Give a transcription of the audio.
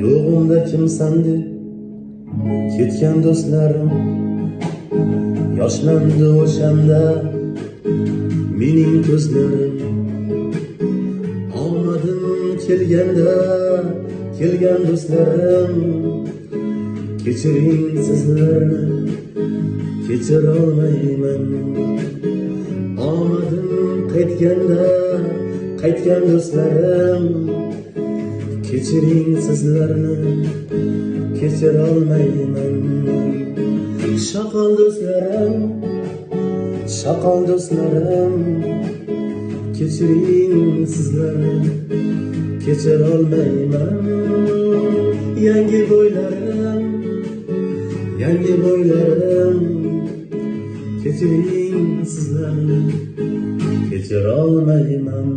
yo'g'imda kimsan deb ketgan do'stlarim, yoshlandi o'shanda mening ko'zlarim. Omadim kelganda kelgan do'stlarim, kechiring sizlarni kechira olmayman. Omadim qaytganda qaytgan do'stlarim, kechiring sizlarni kechira olmayman. Shaqal do'stlarim, shaqal do'stlarim, kechiring sizlarni kechira olmayman. Yangi bo'ylarim, yangi bo'ylarim, kechiring sizlarni kechira olmayman.